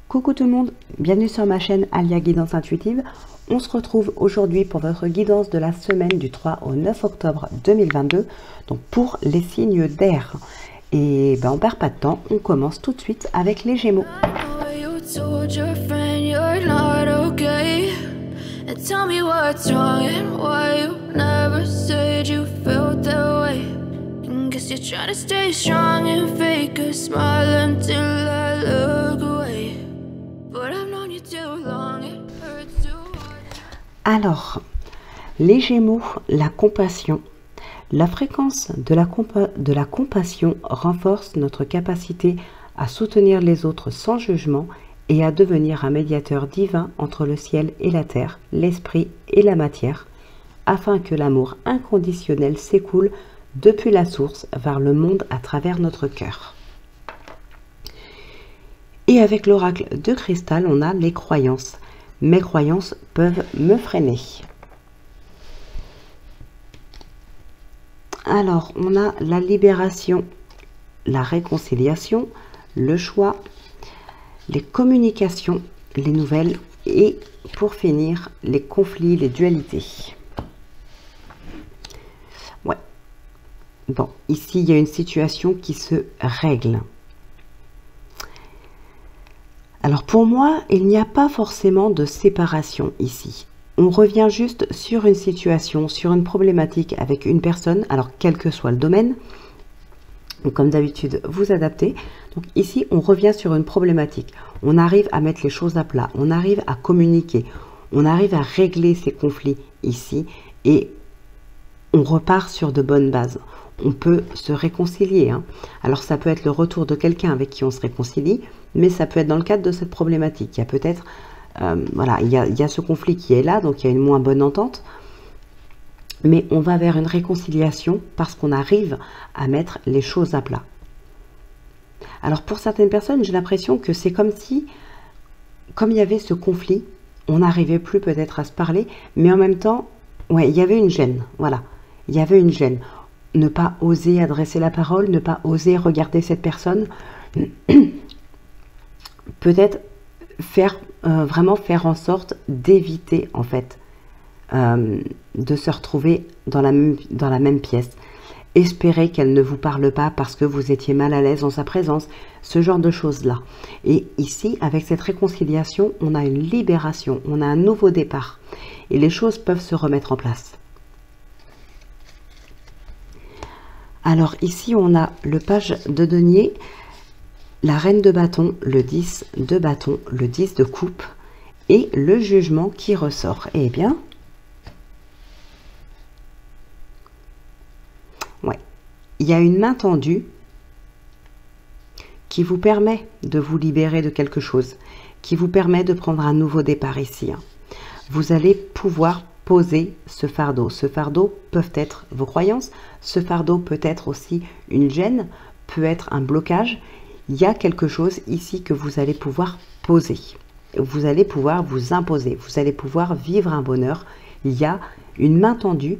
Coucou tout le monde, bienvenue sur ma chaîne Alia Guidance Intuitive. On se retrouve aujourd'hui pour votre guidance de la semaine du 3 au 9 octobre 2022, donc pour les signes d'air. Et ben on perd pas de temps, on commence tout de suite avec les Gémeaux. Alors, les Gémeaux, la compassion. La fréquence de la compassion renforce notre capacité à soutenir les autres sans jugement et à devenir un médiateur divin entre le ciel et la terre, l'esprit et la matière, afin que l'amour inconditionnel s'écoule depuis la source vers le monde à travers notre cœur. Et avec l'oracle de cristal, on a les croyances. Mes croyances peuvent me freiner. Alors, on a la libération, la réconciliation, le choix, les communications, les nouvelles et, pour finir, les conflits, les dualités. Ouais. Bon, ici, il y a une situation qui se règle. Alors pour moi, il n'y a pas forcément de séparation ici. On revient juste sur une situation, sur une problématique avec une personne, alors quel que soit le domaine. Donc, comme d'habitude, vous adaptez. Donc ici, on revient sur une problématique. On arrive à mettre les choses à plat, on arrive à communiquer, on arrive à régler ces conflits ici et on repart sur de bonnes bases. On peut se réconcilier. Alors ça peut être le retour de quelqu'un avec qui on se réconcilie, mais ça peut être dans le cadre de cette problématique. Il y a peut-être, voilà, il y a ce conflit qui est là, donc il y a une moins bonne entente, mais on va vers une réconciliation parce qu'on arrive à mettre les choses à plat. Alors pour certaines personnes, j'ai l'impression que c'est comme si, comme il y avait ce conflit, on n'arrivait plus peut-être à se parler, mais en même temps, ouais, il y avait une gêne, voilà, il y avait une gêne. Ne pas oser adresser la parole, ne pas oser regarder cette personne, peut-être vraiment faire en sorte d'éviter en fait de se retrouver dans la même pièce. Espérer qu'elle ne vous parle pas parce que vous étiez mal à l'aise en sa présence, ce genre de choses-là. Et ici, avec cette réconciliation, on a une libération, on a un nouveau départ. Et les choses peuvent se remettre en place. Alors ici, on a le page de denier, la reine de bâton, le 10 de bâton, le 10 de coupe et le jugement qui ressort. Eh bien, ouais, il y a une main tendue qui vous permet de vous libérer de quelque chose, qui vous permet de prendre un nouveau départ ici. Vous allez pouvoir poser ce fardeau. Ce fardeau peut être vos croyances, ce fardeau peut être aussi une gêne, peut être un blocage. Il y a quelque chose ici que vous allez pouvoir poser. Vous allez pouvoir vous imposer, vous allez pouvoir vivre un bonheur. Il y a une main tendue.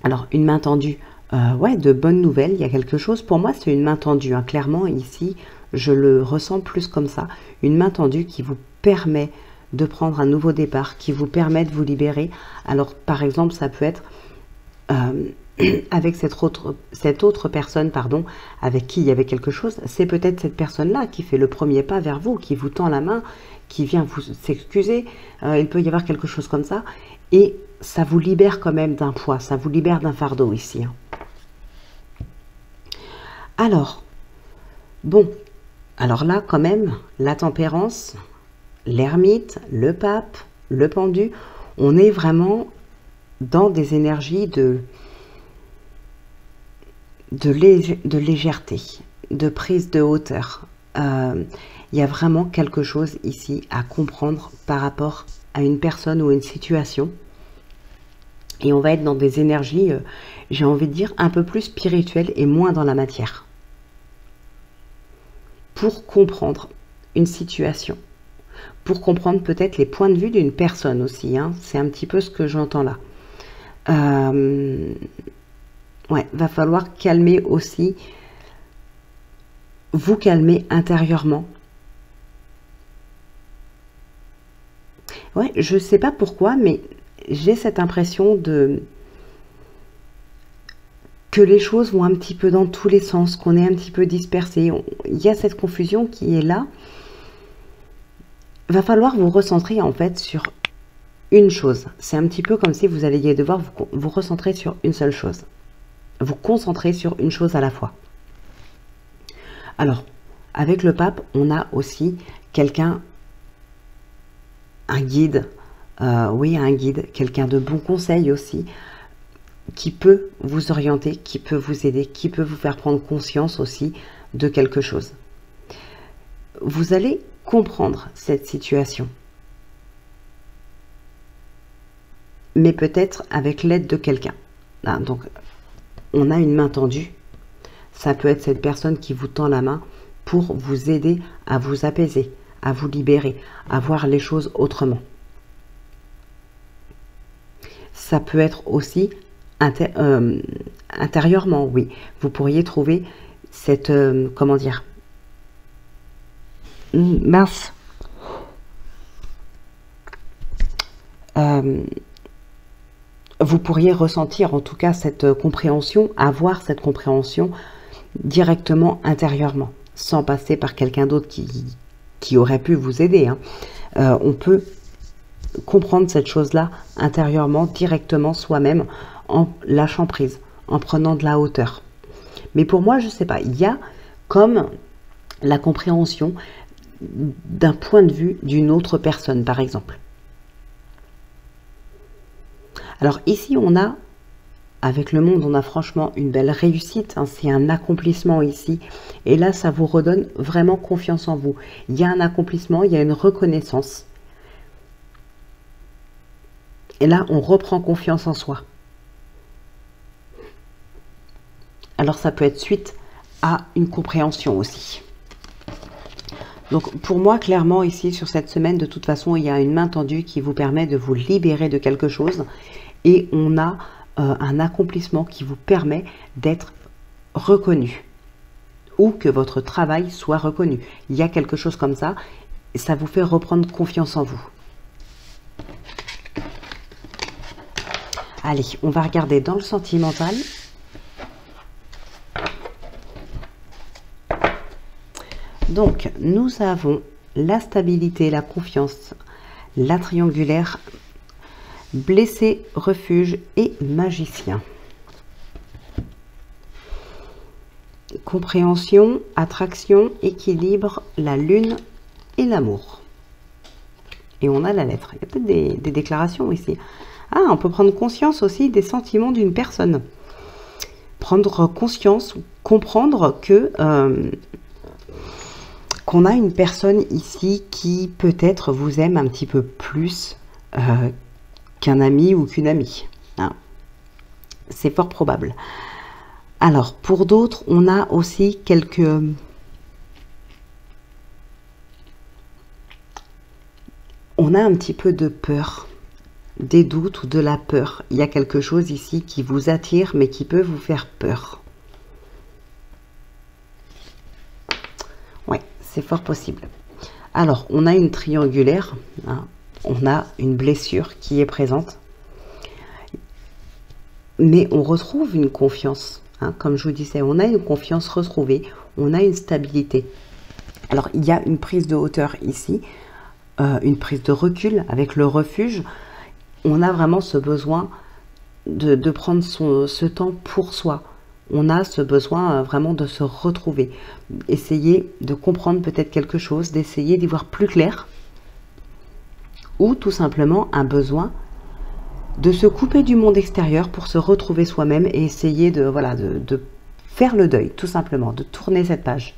Alors une main tendue, ouais, de bonnes nouvelles, il y a quelque chose. Pour moi, c'est une main tendue. Clairement, ici, je le ressens plus comme ça. Une main tendue qui vous permet de prendre un nouveau départ, qui vous permet de vous libérer. Alors, par exemple, ça peut être avec cette autre personne, pardon, avec qui il y avait quelque chose. C'est peut-être cette personne-là qui fait le premier pas vers vous, qui vous tend la main, qui vient vous s'excuser. Il peut y avoir quelque chose comme ça. Et ça vous libère quand même d'un poids, ça vous libère d'un fardeau ici. Alors, bon, alors là, quand même, la tempérance, l'ermite, le pape, le pendu, on est vraiment dans des énergies de légèreté, de prise de hauteur. Il y a vraiment quelque chose ici à comprendre par rapport à une personne ou une situation. Et on va être dans des énergies, j'ai envie de dire, un peu plus spirituelles et moins dans la matière. Pour comprendre une situation. Pour comprendre peut-être les points de vue d'une personne aussi. C'est un petit peu ce que j'entends là. Ouais, va falloir calmer aussi, vous calmer intérieurement Ouais, je sais pas pourquoi, mais j'ai cette impression que les choses vont un petit peu dans tous les sens, qu'on est un petit peu dispersé. Il y a cette confusion qui est là. Va falloir vous recentrer en fait sur une chose. C'est un petit peu comme si vous alliez devoir vous recentrer sur une seule chose. Vous concentrer sur une chose à la fois. Alors, avec le pape, on a aussi quelqu'un, un guide, oui, un guide, quelqu'un de bon conseil aussi, qui peut vous orienter, qui peut vous aider, qui peut vous faire prendre conscience aussi de quelque chose. Vous allez comprendre cette situation, mais peut-être avec l'aide de quelqu'un. Ah, donc, on a une main tendue. Ça peut être cette personne qui vous tend la main pour vous aider à vous apaiser, à vous libérer, à voir les choses autrement. Ça peut être aussi intérieurement, oui. Vous pourriez trouver cette, comment dire, mince. Vous pourriez ressentir en tout cas cette compréhension, avoir cette compréhension directement intérieurement, sans passer par quelqu'un d'autre qui aurait pu vous aider. Hein. On peut comprendre cette chose-là intérieurement, directement soi-même, en lâchant prise, en prenant de la hauteur. Mais pour moi, je ne sais pas, il y a comme la compréhension d'un point de vue d'une autre personne, par exemple. Alors ici, on a, avec le monde, on a franchement une belle réussite, hein, c'est un accomplissement ici. Et là, ça vous redonne vraiment confiance en vous. Il y a un accomplissement, il y a une reconnaissance. Et là, on reprend confiance en soi. Alors ça peut être suite à une compréhension aussi. Donc pour moi, clairement, ici, sur cette semaine, de toute façon, il y a une main tendue qui vous permet de vous libérer de quelque chose. Et on a un accomplissement qui vous permet d'être reconnu. Ou que votre travail soit reconnu. Il y a quelque chose comme ça. Et ça vous fait reprendre confiance en vous. Allez, on va regarder dans le sentimental. Donc, nous avons la stabilité, la confiance, la triangulaire, blessé, refuge et magicien. Compréhension, attraction, équilibre, la lune et l'amour. Et on a la lettre. Il y a peut-être des déclarations ici. Ah, on peut prendre conscience aussi des sentiments d'une personne. Prendre conscience, comprendre que qu'on a une personne ici qui peut-être vous aime un petit peu plus qu'un ami ou qu'une amie. Hein. C'est fort probable. Alors, pour d'autres, on a aussi quelques... On a un petit peu de peur, des doutes ou de la peur. Il y a quelque chose ici qui vous attire, mais qui peut vous faire peur. Oui, c'est fort possible. Alors, on a une triangulaire, hein, on a une blessure qui est présente, mais on retrouve une confiance. Hein, comme je vous disais, on a une confiance retrouvée, on a une stabilité. Alors, il y a une prise de hauteur ici, une prise de recul avec le refuge. On a vraiment ce besoin de prendre ce temps pour soi. On a ce besoin vraiment de se retrouver. Essayer de comprendre peut-être quelque chose, d'essayer d'y voir plus clair. Ou tout simplement un besoin de se couper du monde extérieur pour se retrouver soi-même et essayer de, voilà, de faire le deuil, tout simplement, de tourner cette page.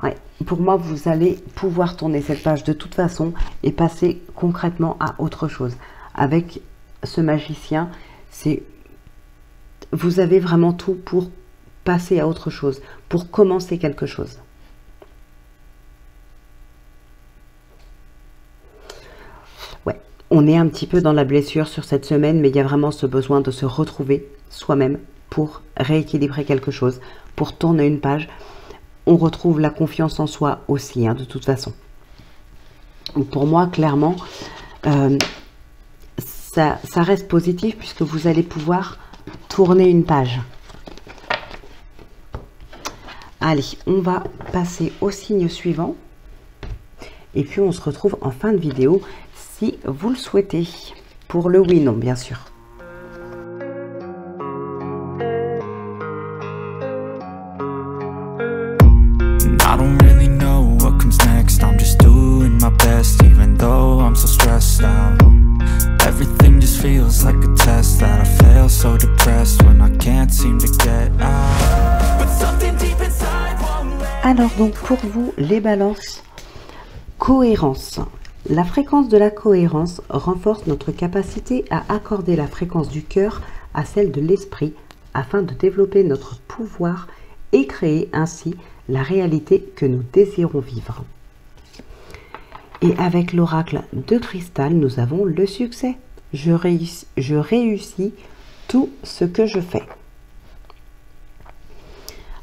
Ouais, pour moi, vous allez pouvoir tourner cette page de toute façon et passer concrètement à autre chose. Avec ce magicien, vous avez vraiment tout pour passer à autre chose, pour commencer quelque chose. Ouais, on est un petit peu dans la blessure sur cette semaine, mais il y a vraiment ce besoin de se retrouver soi-même pour rééquilibrer quelque chose, pour tourner une page. on retrouve la confiance en soi aussi, hein, de toute façon. Pour moi, clairement, ça reste positif puisque vous allez pouvoir tourner une page. Allez, on va passer au signe suivant. Et puis, on se retrouve en fin de vidéo si vous le souhaitez. Pour le oui, non, bien sûr. I don't really know what comes next. I'm just doing my best, even though I'm so stressed out. Everything just feels like a test that I fail, so depressed when I can't seem to get out. But something deep inside won't let. Alors donc pour vous les balances, cohérence. La fréquence de la cohérence renforce notre capacité à accorder la fréquence du cœur à celle de l'esprit afin de développer notre pouvoir et créer ainsi la réalité que nous désirons vivre. Et avec l'oracle de cristal, nous avons le succès. Je réussis tout ce que je fais.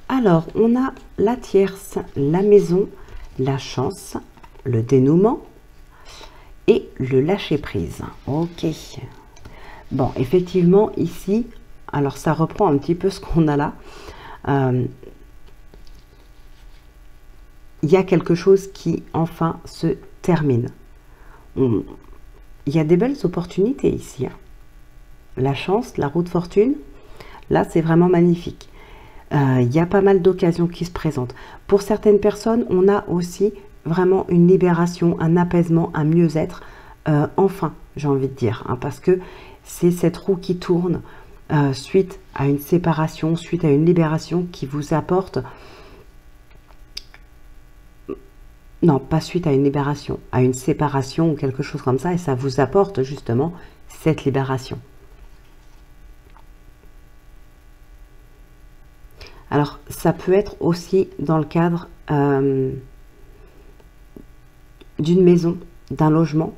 Alors, on a la tierce, la maison, la chance, le dénouement et le lâcher-prise. Ok. Bon, effectivement, ici, alors ça reprend un petit peu ce qu'on a là. Il y a quelque chose qui, enfin, se termine. Il y a des belles opportunités ici. Hein. La chance, la roue de fortune, là, c'est vraiment magnifique. Il y a pas mal d'occasions qui se présentent. Pour certaines personnes, on a aussi vraiment une libération, un apaisement, un mieux-être. Enfin, j'ai envie de dire, hein, parce que c'est cette roue qui tourne suite à une séparation, suite à une libération qui vous apporte... Non, pas suite à une libération, à une séparation ou quelque chose comme ça, et ça vous apporte justement cette libération. Alors, ça peut être aussi dans le cadre d'une maison, d'un logement,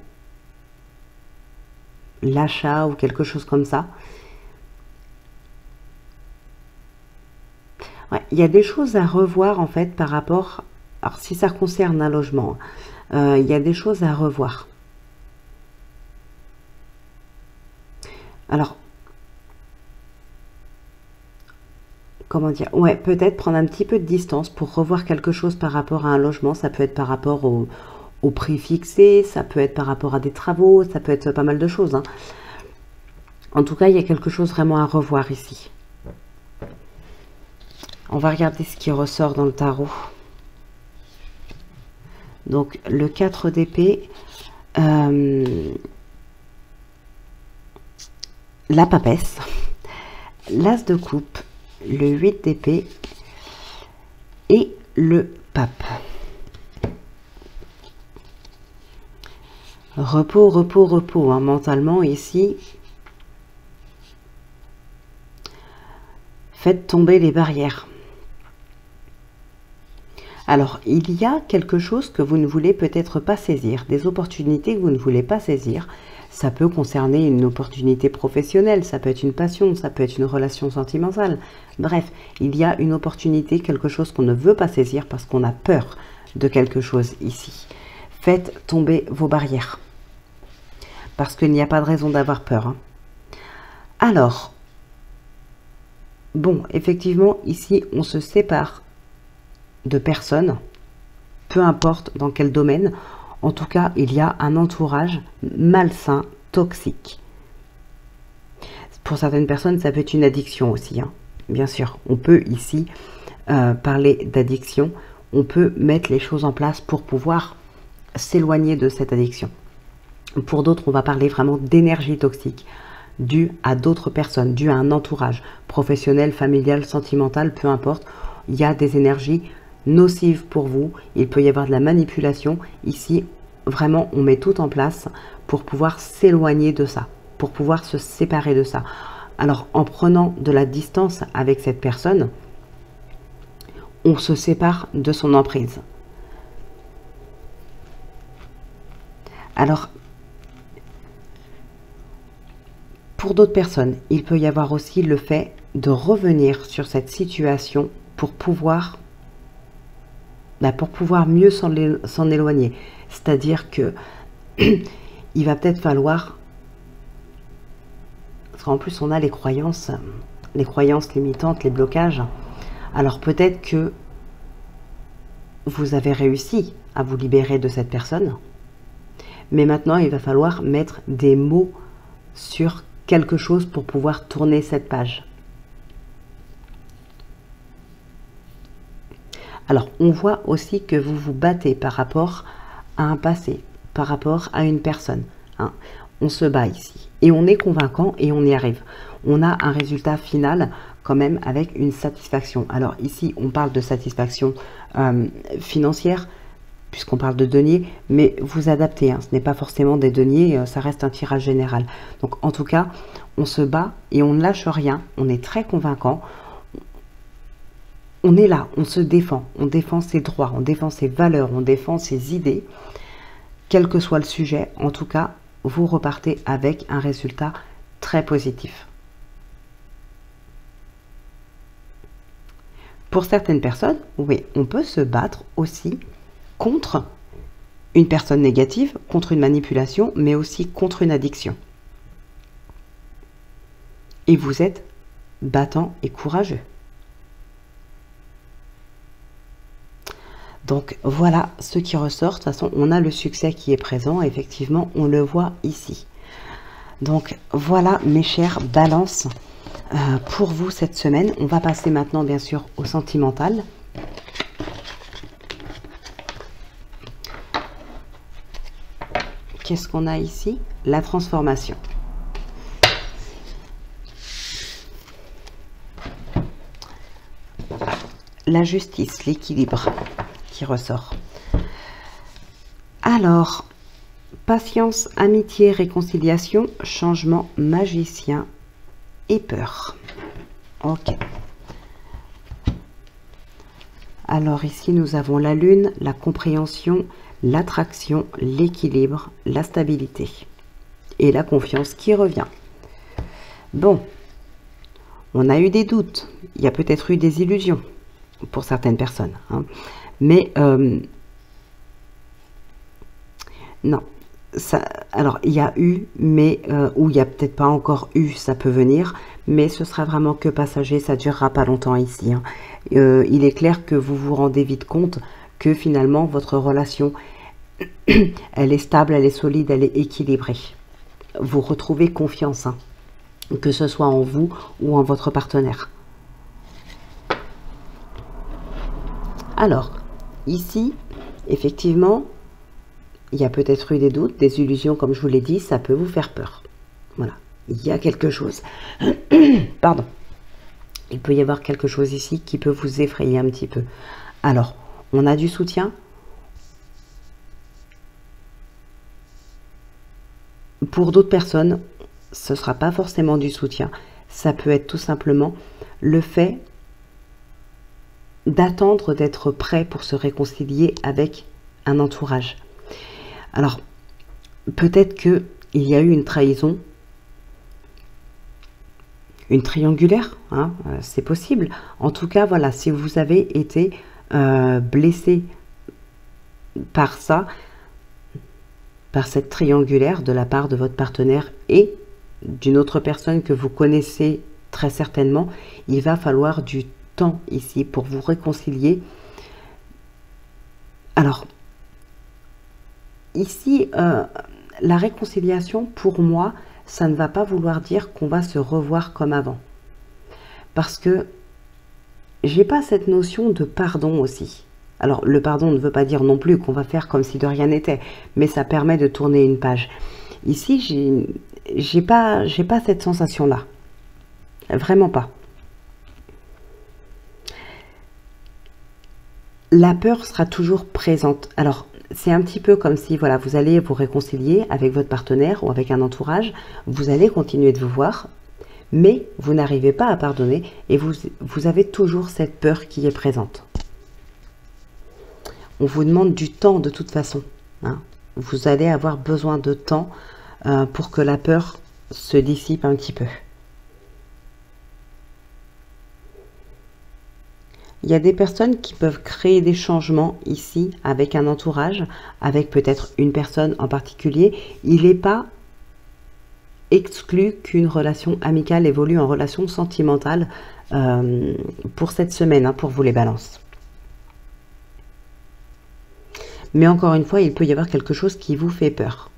l'achat ou quelque chose comme ça. Ouais, il y a des choses à revoir en fait par rapport... Alors, si ça concerne un logement, il y a des choses à revoir. Alors, comment dire? Ouais, peut-être prendre un petit peu de distance pour revoir quelque chose par rapport à un logement. Ça peut être par rapport au prix fixé, ça peut être par rapport à des travaux, ça peut être pas mal de choses. Hein. En tout cas, il y a quelque chose vraiment à revoir ici. On va regarder ce qui ressort dans le tarot. Donc, le 4 d'épée, la papesse, l'as de coupe, le 8 d'épée et le pape. Repos, repos, repos, hein, mentalement ici. Faites tomber les barrières. Alors, il y a quelque chose que vous ne voulez peut-être pas saisir, des opportunités que vous ne voulez pas saisir. Ça peut concerner une opportunité professionnelle, ça peut être une passion, ça peut être une relation sentimentale. Bref, il y a une opportunité, quelque chose qu'on ne veut pas saisir parce qu'on a peur de quelque chose ici. Faites tomber vos barrières. Parce qu'il n'y a pas de raison d'avoir peur. Hein. Alors, bon, effectivement, ici, on se sépare de personnes, peu importe dans quel domaine. En tout cas, il y a un entourage malsain, toxique. Pour certaines personnes, ça peut être une addiction aussi. Hein. Bien sûr, on peut ici parler d'addiction. On peut mettre les choses en place pour pouvoir s'éloigner de cette addiction. Pour d'autres, on va parler vraiment d'énergie toxique due à d'autres personnes, due à un entourage professionnel, familial, sentimental, peu importe. Il y a des énergies nocive pour vous, il peut y avoir de la manipulation. Ici, vraiment, on met tout en place pour pouvoir s'éloigner de ça, pour pouvoir se séparer de ça. Alors, en prenant de la distance avec cette personne, on se sépare de son emprise. Alors, pour d'autres personnes, il peut y avoir aussi le fait de revenir sur cette situation pour pouvoir pour pouvoir mieux s'en éloigner. C'est-à-dire que il va peut-être falloir, parce qu'en plus on a les croyances limitantes, les blocages. Alors peut-être que vous avez réussi à vous libérer de cette personne, mais maintenant il va falloir mettre des mots sur quelque chose pour pouvoir tourner cette page. Alors, on voit aussi que vous vous battez par rapport à un passé, par rapport à une personne. Hein. On se bat ici. Et on est convaincant et on y arrive. On a un résultat final quand même avec une satisfaction. Alors ici, on parle de satisfaction financière, puisqu'on parle de deniers, mais vous adaptez. Hein. Ce n'est pas forcément des deniers, ça reste un tirage général. Donc en tout cas, on se bat et on ne lâche rien. On est très convaincant. On est là, on se défend ses droits, on défend ses valeurs, on défend ses idées, quel que soit le sujet. En tout cas, vous repartez avec un résultat très positif. Pour certaines personnes, oui, on peut se battre aussi contre une personne négative, contre une manipulation, mais aussi contre une addiction. Et vous êtes battant et courageux. Donc voilà ce qui ressort. De toute façon, on a le succès qui est présent. Effectivement, on le voit ici. Donc voilà mes chers balances pour vous cette semaine. On va passer maintenant bien sûr au sentimental. Qu'est-ce qu'on a ici? La transformation. La justice, l'équilibre qui ressort. Alors, patience, amitié, réconciliation, changement, magicien et peur. Ok. Alors ici, nous avons la lune, la compréhension, l'attraction, l'équilibre, la stabilité et la confiance qui revient. Bon, on a eu des doutes, il y a peut-être eu des illusions pour certaines personnes, hein. Mais non, ça, alors il y a eu, mais ou il n'y a peut-être pas encore eu, ça peut venir, mais ce sera vraiment que passager, ça durera pas longtemps ici, hein. Il est clair que vous vous rendez vite compte que finalement votre relation, elle est stable, elle est solide, elle est équilibrée. Vous retrouvez confiance, hein, que ce soit en vous ou en votre partenaire. Alors, ici, effectivement, il y a peut-être eu des doutes, des illusions, comme je vous l'ai dit, ça peut vous faire peur. Voilà, il y a quelque chose. Pardon. Il peut y avoir quelque chose ici qui peut vous effrayer un petit peu. Alors, on a du soutien. Pour d'autres personnes, ce ne sera pas forcément du soutien. Ça peut être tout simplement le fait d'attendre d'être prêt pour se réconcilier avec un entourage. Alors, peut-être qu'il y a eu une trahison, une triangulaire, hein, c'est possible. En tout cas, voilà, si vous avez été blessé par ça, par cette triangulaire de la part de votre partenaire et d'une autre personne que vous connaissez très certainement, il va falloir du temps ici pour vous réconcilier. Alors, ici, la réconciliation, pour moi, ça ne va pas vouloir dire qu'on va se revoir comme avant. Parce que j'ai pas cette notion de pardon aussi. Alors, le pardon ne veut pas dire non plus qu'on va faire comme si de rien n'était, mais ça permet de tourner une page. Ici, j'ai pas cette sensation-là. Vraiment pas. La peur sera toujours présente. Alors, c'est un petit peu comme si, voilà, vous allez vous réconcilier avec votre partenaire ou avec un entourage. Vous allez continuer de vous voir, mais vous n'arrivez pas à pardonner et vous avez toujours cette peur qui est présente. On vous demande du temps de toute façon, hein. Vous allez avoir besoin de temps pour que la peur se dissipe un petit peu. Il y a des personnes qui peuvent créer des changements ici avec un entourage, avec peut-être une personne en particulier. Il n'est pas exclu qu'une relation amicale évolue en relation sentimentale pour cette semaine, hein, pour vous les balances. Mais encore une fois, il peut y avoir quelque chose qui vous fait peur.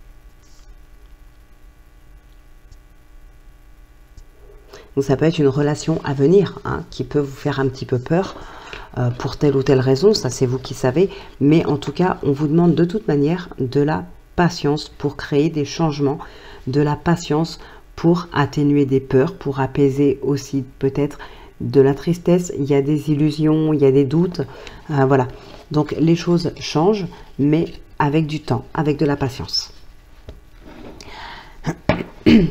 Donc ça peut être une relation à venir, hein, qui peut vous faire un petit peu peur pour telle ou telle raison, ça c'est vous qui savez. Mais en tout cas, on vous demande de toute manière de la patience pour créer des changements, de la patience pour atténuer des peurs, pour apaiser aussi peut-être de la tristesse. Il y a des illusions, il y a des doutes, voilà. Donc les choses changent, mais avec du temps, avec de la patience.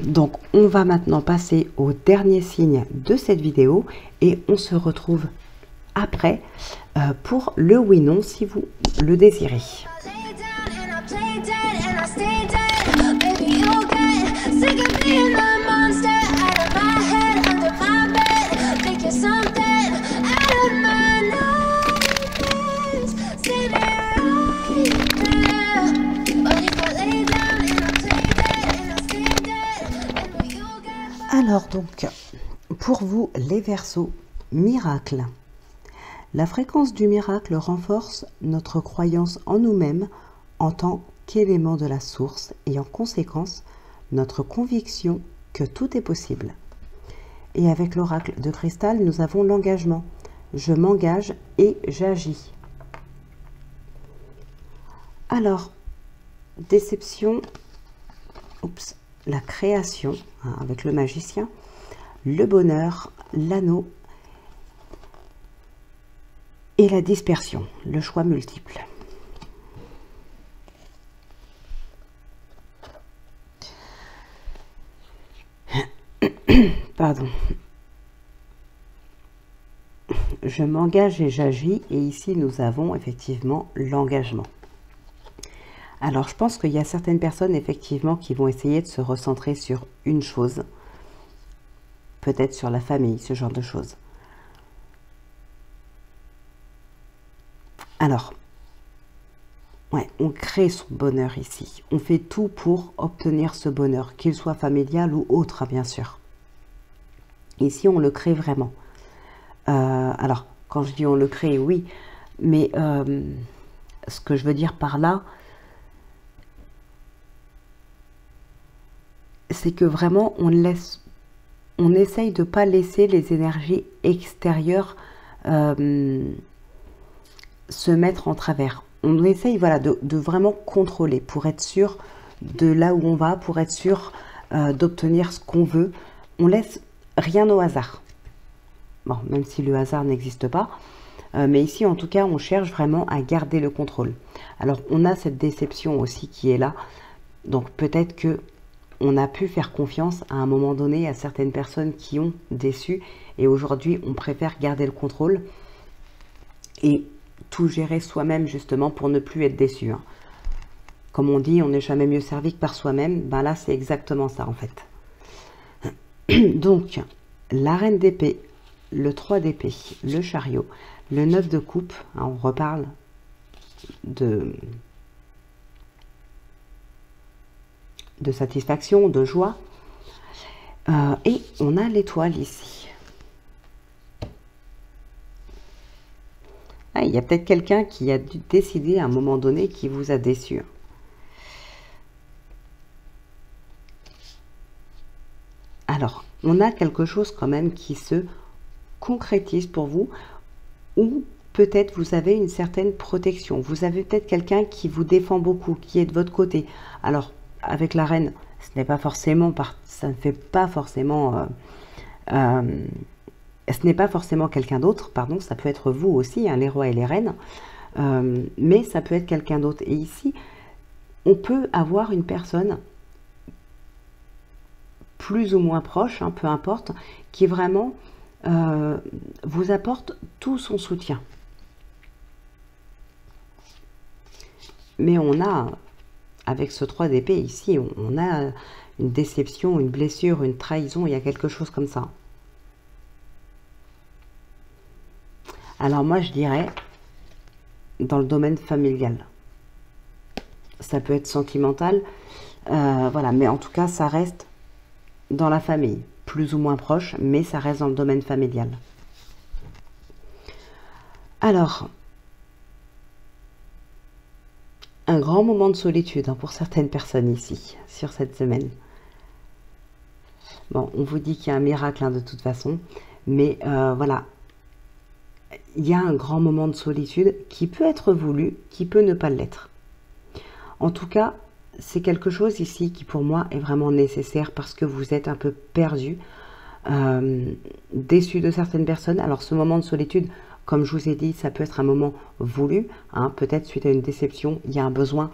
Donc on va maintenant passer au dernier signe de cette vidéo et on se retrouve après pour le oui/non si vous le désirez. Alors donc, pour vous les Verseaux, miracle. La fréquence du miracle renforce notre croyance en nous-mêmes en tant qu'élément de la source et en conséquence notre conviction que tout est possible. Et avec l'oracle de cristal, nous avons l'engagement. Je m'engage et j'agis. Alors, déception, oups, la création, hein, avec le magicien, le bonheur, l'anneau et la dispersion, le choix multiple. Pardon. Je m'engage et j'agis, et ici nous avons effectivement l'engagement. Alors je pense qu'il y a certaines personnes effectivement qui vont essayer de se recentrer sur une chose, peut-être sur la famille, ce genre de choses. Alors, ouais, on crée son bonheur ici. On fait tout pour obtenir ce bonheur, qu'il soit familial ou autre, bien sûr. Ici, on le crée vraiment. Alors, quand je dis on le crée, oui, mais ce que je veux dire par là, c'est que vraiment, on essaye de ne pas laisser les énergies extérieures se mettre en travers. On essaye, voilà, de vraiment contrôler pour être sûr de là où on va, pour être sûr d'obtenir ce qu'on veut. On laisse rien au hasard. Bon, même si le hasard n'existe pas. Mais ici, en tout cas, on cherche vraiment à garder le contrôle. Alors, on a cette déception aussi qui est là. Donc, peut-être que on a pu faire confiance à un moment donné à certaines personnes qui ont déçu. Et aujourd'hui, on préfère garder le contrôle et tout gérer soi-même, justement, pour ne plus être déçu. Hein. Comme on dit, on n'est jamais mieux servi que par soi-même. Ben là, c'est exactement ça, en fait. Donc, la reine d'épée, le 3 d'épée, le chariot, le 9 de coupe, hein, on reparle de satisfaction, de joie, et on a l'étoile ici. Ah, il y a peut-être quelqu'un qui a dû décider à un moment donné qui vous a déçu. Alors, on a quelque chose quand même qui se concrétise pour vous, ou peut-être vous avez une certaine protection. Vous avez peut-être quelqu'un qui vous défend beaucoup, qui est de votre côté. Alors, avec la reine, ce n'est pas forcément, ça ne fait pas forcément, ce n'est pas forcément quelqu'un d'autre, pardon, ça peut être vous aussi, hein, les rois et les reines, mais ça peut être quelqu'un d'autre. Et ici, on peut avoir une personne plus ou moins proche, hein, peu importe, qui vraiment vous apporte tout son soutien. Mais on a, avec ce 3 d'épée ici, on a une déception, une blessure, une trahison, il y a quelque chose comme ça. Alors moi, je dirais dans le domaine familial. Ça peut être sentimental, voilà, mais en tout cas, ça reste dans la famille, plus ou moins proche, mais ça reste dans le domaine familial. Alors, un grand moment de solitude hein, pour certaines personnes ici, sur cette semaine. Bon, on vous dit qu'il y a un miracle hein, de toute façon, mais voilà, il y a un grand moment de solitude qui peut être voulu, qui peut ne pas l'être. En tout cas, c'est quelque chose ici qui pour moi est vraiment nécessaire parce que vous êtes un peu perdu, déçu de certaines personnes. Alors ce moment de solitude, comme je vous ai dit, ça peut être un moment voulu, hein, peut-être suite à une déception, il y a un besoin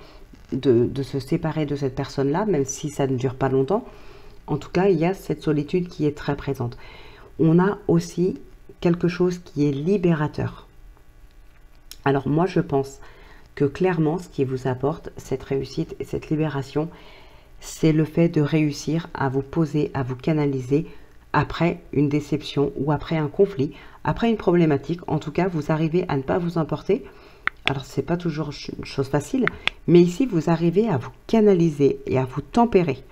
de se séparer de cette personne-là, même si ça ne dure pas longtemps. En tout cas, il y a cette solitude qui est très présente. On a aussi quelque chose qui est libérateur. Alors moi, je pense que clairement, ce qui vous apporte cette réussite et cette libération, c'est le fait de réussir à vous poser, à vous canaliser après une déception ou après un conflit, après une problématique. En tout cas, vous arrivez à ne pas vous emporter. Alors, c'est pas toujours une chose facile, mais ici, vous arrivez à vous canaliser et à vous tempérer.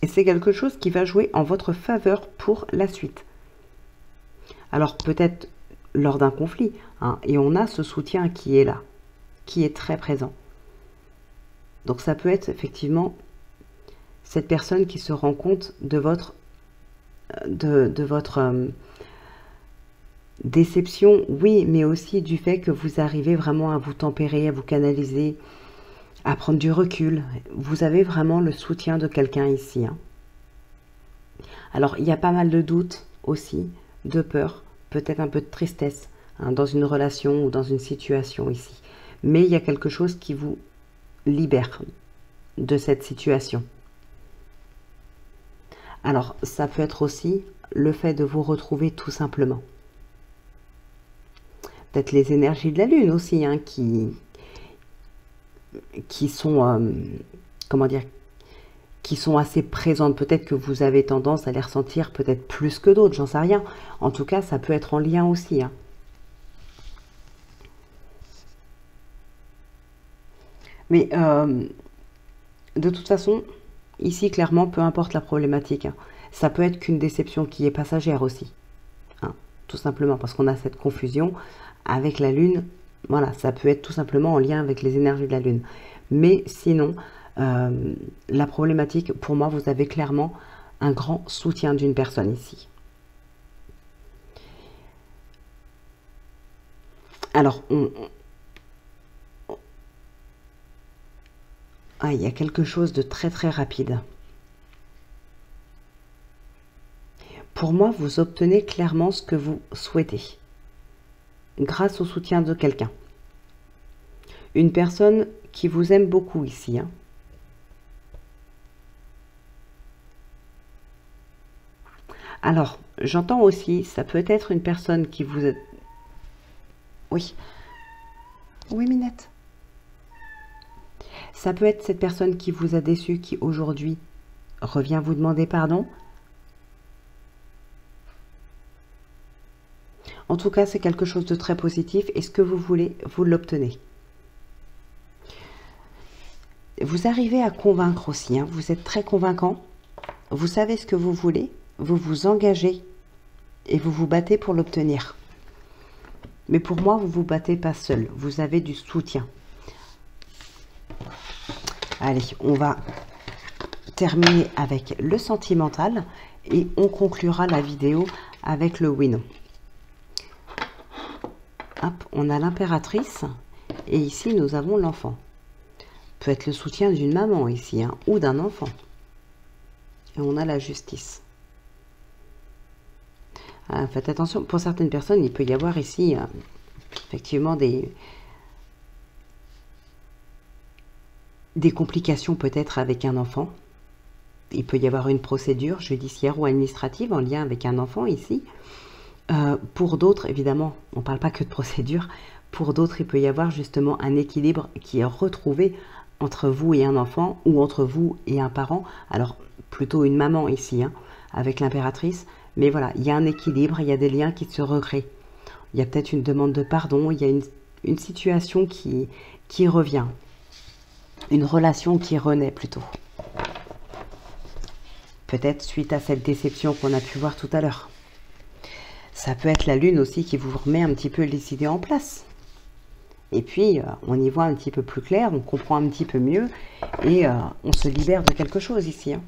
Et c'est quelque chose qui va jouer en votre faveur pour la suite. Alors, peut-être lors d'un conflit, hein, et on a ce soutien qui est là, qui est très présent. Donc, ça peut être effectivement cette personne qui se rend compte de votre déception, oui, mais aussi du fait que vous arrivez vraiment à vous tempérer, à vous canaliser, à prendre du recul. Vous avez vraiment le soutien de quelqu'un ici. Hein. Alors, il y a pas mal de doutes aussi, de peur, peut-être un peu de tristesse hein, dans une relation ou dans une situation ici. Mais il y a quelque chose qui vous libère de cette situation. Alors, ça peut être aussi le fait de vous retrouver tout simplement. Peut-être les énergies de la Lune aussi, hein, qui sont, comment dire, qui sont assez présentes. Peut-être que vous avez tendance à les ressentir peut-être plus que d'autres, j'en sais rien. En tout cas, ça peut être en lien aussi. Hein. Mais de toute façon, ici, clairement, peu importe la problématique, hein, ça peut être qu'une déception qui est passagère aussi. Hein, tout simplement, parce qu'on a cette confusion avec la Lune. Voilà, ça peut être tout simplement en lien avec les énergies de la Lune. Mais sinon, la problématique, pour moi, vous avez clairement un grand soutien d'une personne ici. Alors, il y a quelque chose de très très rapide. Pour moi, vous obtenez clairement ce que vous souhaitez, grâce au soutien de quelqu'un. Une personne qui vous aime beaucoup ici. Hein. Alors, j'entends aussi, ça peut être une personne qui vous... Oui. Oui, Minette. Ça peut être cette personne qui vous a déçu, qui aujourd'hui revient vous demander pardon. En tout cas, c'est quelque chose de très positif. Et ce que vous voulez, vous l'obtenez. Vous arrivez à convaincre aussi. Hein. Vous êtes très convaincant. Vous savez ce que vous voulez. Vous vous engagez. Et vous vous battez pour l'obtenir. Mais pour moi, vous ne vous battez pas seul. Vous avez du soutien. Allez, on va terminer avec le sentimental. Et on conclura la vidéo avec le oui-non. Hop, on a l'impératrice et ici nous avons l'enfant. Peut être le soutien d'une maman ici hein, ou d'un enfant. Et on a la justice. Faites attention, pour certaines personnes, il peut y avoir ici effectivement des complications peut-être avec un enfant. Il peut y avoir une procédure judiciaire ou administrative en lien avec un enfant ici. Pour d'autres, évidemment, on ne parle pas que de procédure. Pour d'autres, il peut y avoir justement un équilibre qui est retrouvé entre vous et un enfant ou entre vous et un parent. Alors, plutôt une maman ici, hein, avec l'impératrice. Mais voilà, il y a un équilibre, il y a des liens qui se recréent. il y a peut-être une demande de pardon, il y a une situation qui revient, une relation qui renaît plutôt. Peut-être suite à cette déception qu'on a pu voir tout à l'heure. Ça peut être la lune aussi qui vous remet un petit peu les idées en place. Et puis, on y voit un petit peu plus clair, on comprend un petit peu mieux et on se libère de quelque chose ici. Hein.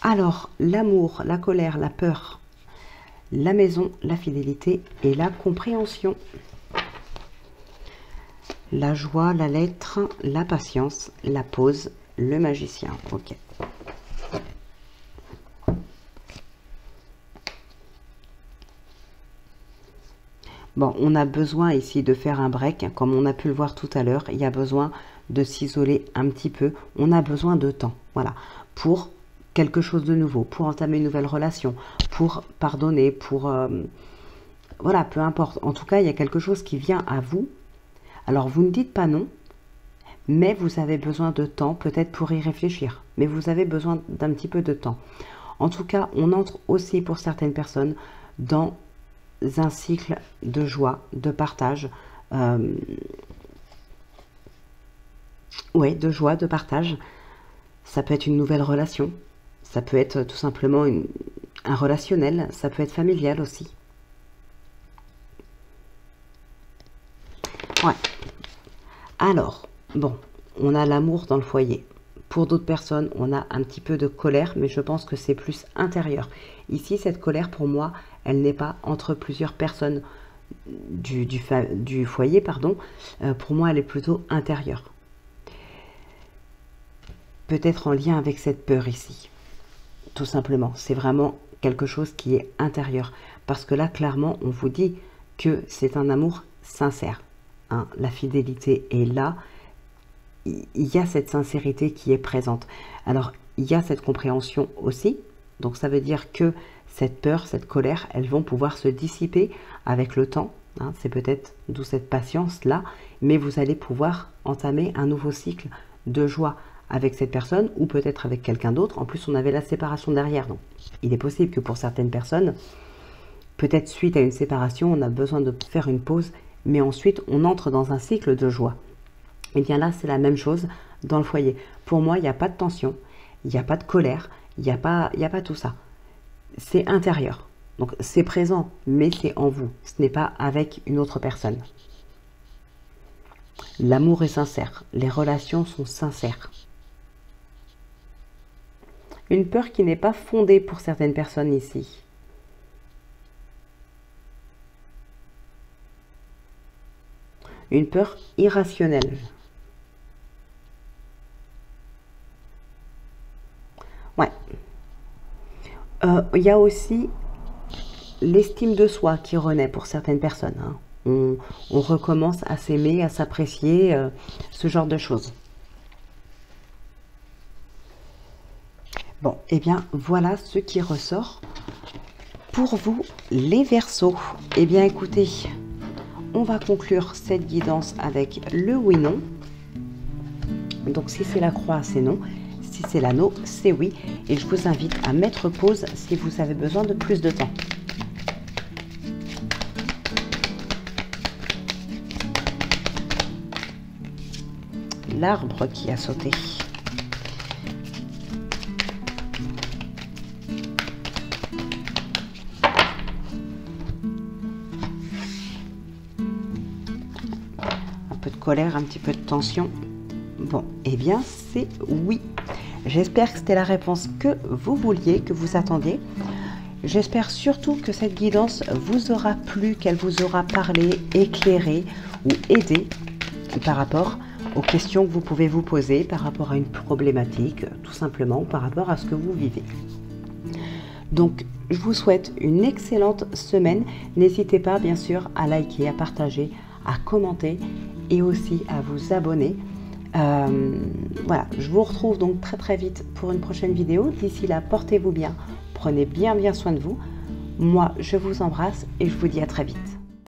Alors, l'amour, la colère, la peur, la maison, la fidélité et la compréhension. La joie, la lettre, la patience, la pause, le magicien. Ok. Bon, on a besoin ici de faire un break, comme on a pu le voir tout à l'heure. Il y a besoin de s'isoler un petit peu. On a besoin de temps, voilà, pour quelque chose de nouveau, pour entamer une nouvelle relation, pour pardonner, pour... voilà, peu importe. En tout cas, il y a quelque chose qui vient à vous. Alors, vous ne dites pas non, mais vous avez besoin de temps, peut-être pour y réfléchir. Mais vous avez besoin d'un petit peu de temps. En tout cas, on entre aussi pour certaines personnes dans un cycle de joie, de partage, ouais, de joie, de partage. Ça peut être une nouvelle relation, ça peut être tout simplement un relationnel, ça peut être familial aussi. Ouais. Alors, bon, on a l'amour dans le foyer. Pour d'autres personnes, on a un petit peu de colère, mais je pense que c'est plus intérieur. Ici, cette colère, pour moi, elle n'est pas entre plusieurs personnes du foyer, pardon. Pour moi, elle est plutôt intérieure. Peut-être en lien avec cette peur ici. Tout simplement, c'est vraiment quelque chose qui est intérieur. Parce que là, clairement, on vous dit que c'est un amour sincère. Hein. La fidélité est là. Il y a cette sincérité qui est présente. Alors, il y a cette compréhension aussi. Donc, ça veut dire que cette peur, cette colère, elles vont pouvoir se dissiper avec le temps. Hein. C'est peut-être d'où cette patience-là. Mais vous allez pouvoir entamer un nouveau cycle de joie avec cette personne ou peut-être avec quelqu'un d'autre. En plus, on avait la séparation derrière. Donc, il est possible que pour certaines personnes, peut-être suite à une séparation, on a besoin de faire une pause. Mais ensuite, on entre dans un cycle de joie. Et bien là, c'est la même chose dans le foyer. Pour moi, il n'y a pas de tension, il n'y a pas de colère, il n'y a pas tout ça. C'est intérieur. Donc, c'est présent, mais c'est en vous. Ce n'est pas avec une autre personne. L'amour est sincère. Les relations sont sincères. Une peur qui n'est pas fondée pour certaines personnes ici. Une peur irrationnelle. Ouais. Il y a aussi l'estime de soi qui renaît pour certaines personnes. Hein. On recommence à s'aimer, à s'apprécier, ce genre de choses. Bon, et bien voilà ce qui ressort pour vous les Verseaux. Eh bien écoutez, on va conclure cette guidance avec le oui-non. Donc si c'est la croix, c'est non. Si c'est l'anneau, c'est oui. Et je vous invite à mettre pause si vous avez besoin de plus de temps. L'arbre qui a sauté. Un peu de colère, un petit peu de tension. Bon, eh bien, c'est oui. J'espère que c'était la réponse que vous vouliez, que vous attendiez. J'espère surtout que cette guidance vous aura plu, qu'elle vous aura parlé, éclairé ou aidé par rapport aux questions que vous pouvez vous poser, par rapport à une problématique, tout simplement, par rapport à ce que vous vivez. Donc, je vous souhaite une excellente semaine. N'hésitez pas, bien sûr, à liker, à partager, à commenter et aussi à vous abonner. Voilà, je vous retrouve donc très vite pour une prochaine vidéo. D'ici là, portez-vous bien, prenez bien soin de vous. Moi, je vous embrasse et je vous dis à très vite.